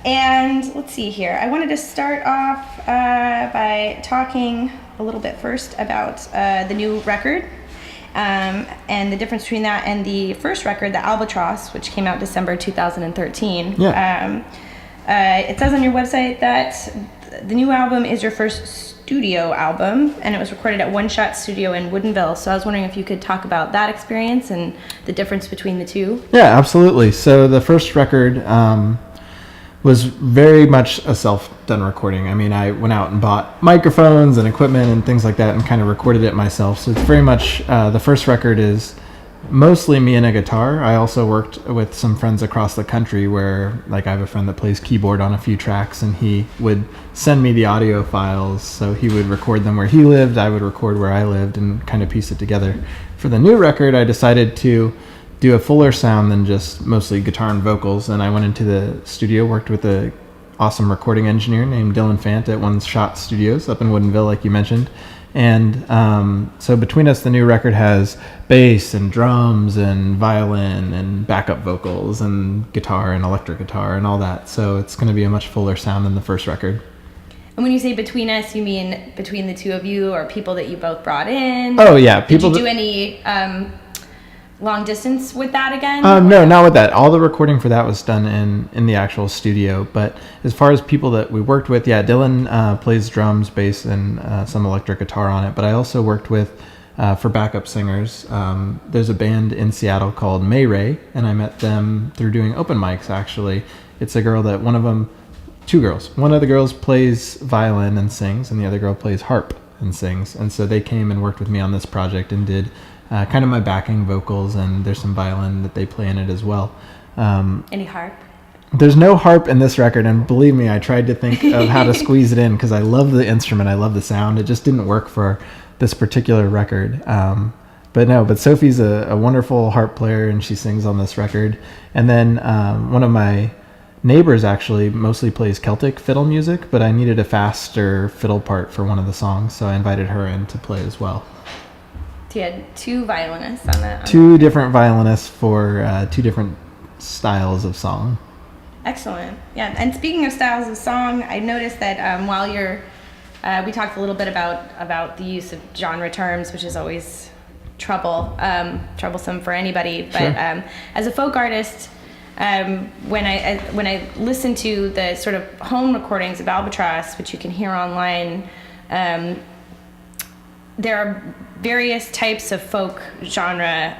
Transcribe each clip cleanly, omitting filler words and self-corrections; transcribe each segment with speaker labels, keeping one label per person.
Speaker 1: And let's see here. I wanted to start off by talking a little bit first about the new record and the difference between that and the first record, the Albatross, which came out December 2013.
Speaker 2: Yeah.
Speaker 1: It says on your website that the new album is your first studio album, and it was recorded at One Shot Studio in Woodinville. So I was wondering if you could talk about that experience and the difference between the two.
Speaker 2: Yeah, absolutely. So the first record was very much a self-done recording. I mean, I went out and bought microphones and equipment and things like that and kind of recorded it myself. So it's very much, the first record is mostly me and a guitar. I also worked with some friends across the country where, like, I have a friend that plays keyboard on a few tracks, and he would send me the audio files. So he would record them where he lived, I would record where I lived, and kind of piece it together. For the new record, I decided to do a fuller sound than just mostly guitar and vocals, and I went into the studio, worked with a awesome recording engineer named Devin Sinha at One Shot Studios up in Woodinville, like you mentioned. And so between us, the new record has bass and drums and violin and backup vocals and guitar and electric guitar and all that. So it's going to be a much fuller sound than the first record.
Speaker 1: And when you say between us, you mean between the two of you, or people that you both brought in?
Speaker 2: Oh, yeah.
Speaker 1: Did you do any long distance with that again?
Speaker 2: No, not with that. All the recording for that was done in the actual studio. But as far as people that we worked with, yeah, Dylan plays drums, bass, and some electric guitar on it. But I also worked with, for backup singers, there's a band in Seattle called May Ray, and I met them through doing open mics, actually. It's a girl that two girls. One of the girls plays violin and sings, and the other girl plays harp and sings. And so they came and worked with me on this project and did kind of my backing vocals, and there's some violin that they play in it as well.
Speaker 1: Any harp?
Speaker 2: There's no harp in this record, and believe me, I tried to think of how to squeeze it in because I love the instrument, I love the sound. It just didn't work for this particular record. But Sophie's a wonderful harp player, and she sings on this record. And then one of my neighbors actually mostly plays Celtic fiddle music, but I needed a faster fiddle part for one of the songs, so I invited her in to play as well.
Speaker 1: So you had two violinists on that.
Speaker 2: Two different violinists for two different styles of song.
Speaker 1: Excellent. Yeah, and speaking of styles of song, I noticed that while we talked a little bit about the use of genre terms, which is always troublesome for anybody. But
Speaker 2: Sure.
Speaker 1: As a folk artist, when I listen to the sort of home recordings of Albatross, which you can hear online, there are various types of folk genre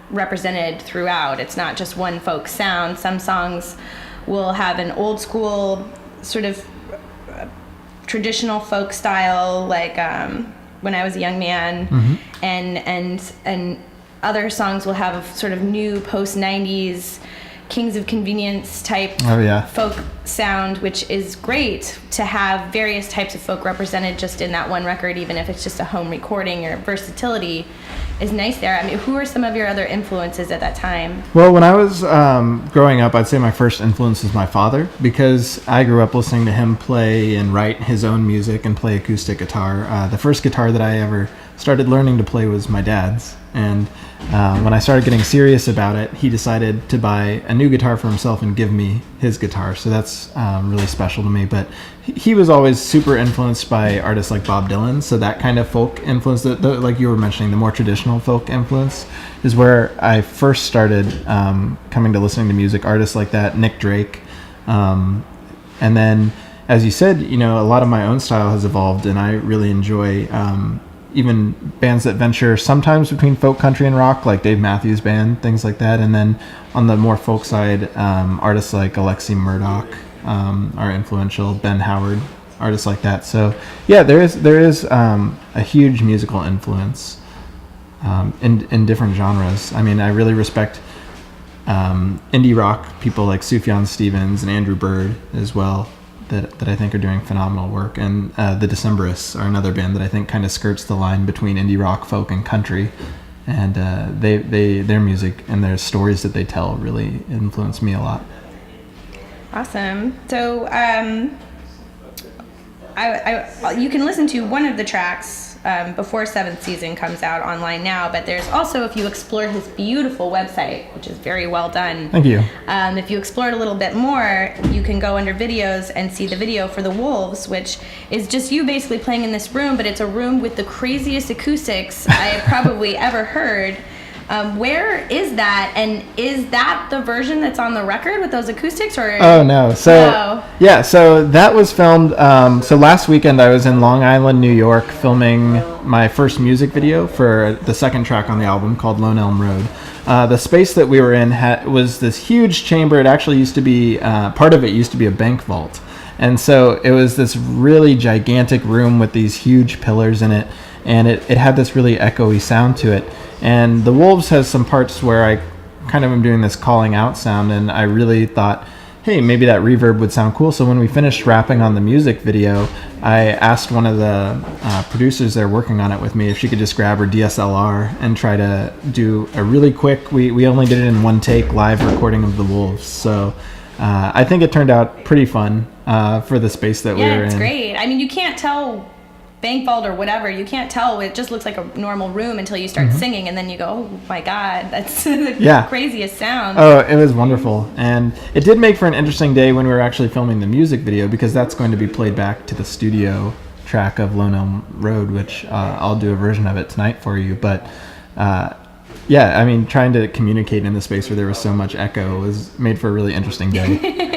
Speaker 1: represented throughout. It's not just one folk sound. Some songs will have an old school sort of traditional folk style, like When I Was a Young Man,
Speaker 2: Mm-hmm.
Speaker 1: and other songs will have a sort of new post-90s Kings of Convenience type folk sound, which is great to have various types of folk represented just in that one record, even if it's just a home recording. Or versatility is nice there. I mean, who are some of your other influences at that time?
Speaker 2: Well, when I was growing up, I'd say my first influence was my father, because I grew up listening to him play and write his own music and play acoustic guitar. The first guitar that I ever started learning to play was my dad's. And when I started getting serious about it, he decided to buy a new guitar for himself and give me his guitar. So that's really special to me. But he was always super influenced by artists like Bob Dylan. So that kind of folk influence, like you were mentioning, the more traditional folk influence is where I first started coming to listening to music. Artists like that, Nick Drake. And then, as you said, a lot of my own style has evolved, and I really enjoy even bands that venture sometimes between folk, country, and rock, like Dave Matthews Band, things like that. And then on the more folk side, artists like Alexi Murdoch are influential, Ben Howard, artists like that. So yeah, there is a huge musical influence in different genres. I mean, I really respect indie rock people like Sufjan Stevens and Andrew Bird as well, that I think are doing phenomenal work. And the Decemberists are another band that I think kind of skirts the line between indie rock, folk, and country. And their music and their stories that they tell really influence me a lot.
Speaker 1: Awesome. So you can listen to one of the tracks before 7th season comes out online now. But there's also, if you explore his beautiful website, which is very well done.
Speaker 2: Thank you.
Speaker 1: If you explore it a little bit more, you can go under videos and see the video for The Wolves, which is just you basically playing in this room, but it's a room with the craziest acoustics I have probably ever heard. Where is that, and is that the version that's on the record with those acoustics, or?
Speaker 2: Oh no! So yeah, so that was filmed. So last weekend I was in Long Island, New York, filming my first music video for the second track on the album called Lone Elm Road. The space that we were in was this huge chamber. It actually used to be part of it used to be a bank vault, and so it was this really gigantic room with these huge pillars in it, and it had this really echoey sound to it. And The Wolves has some parts where I kind of am doing this calling out sound, and I really thought, hey, maybe that reverb would sound cool. So when we finished wrapping on the music video, I asked one of the producers there working on it with me if she could just grab her DSLR and try to do a really quick, we only did it in one take, live recording of The Wolves. So I think it turned out pretty fun for the space that we were in.
Speaker 1: Yeah, it's great. I mean, you can't tell bank vault or whatever, you can't tell. It just looks like a normal room until you start singing, and then you go, oh my god, that's the craziest sound.
Speaker 2: Oh, it was wonderful. And it did make for an interesting day when we were actually filming the music video, because that's going to be played back to the studio track of Lone Elm Road, which I'll do a version of it tonight for you. But yeah, I mean, trying to communicate in the space where there was so much echo was made for a really interesting day.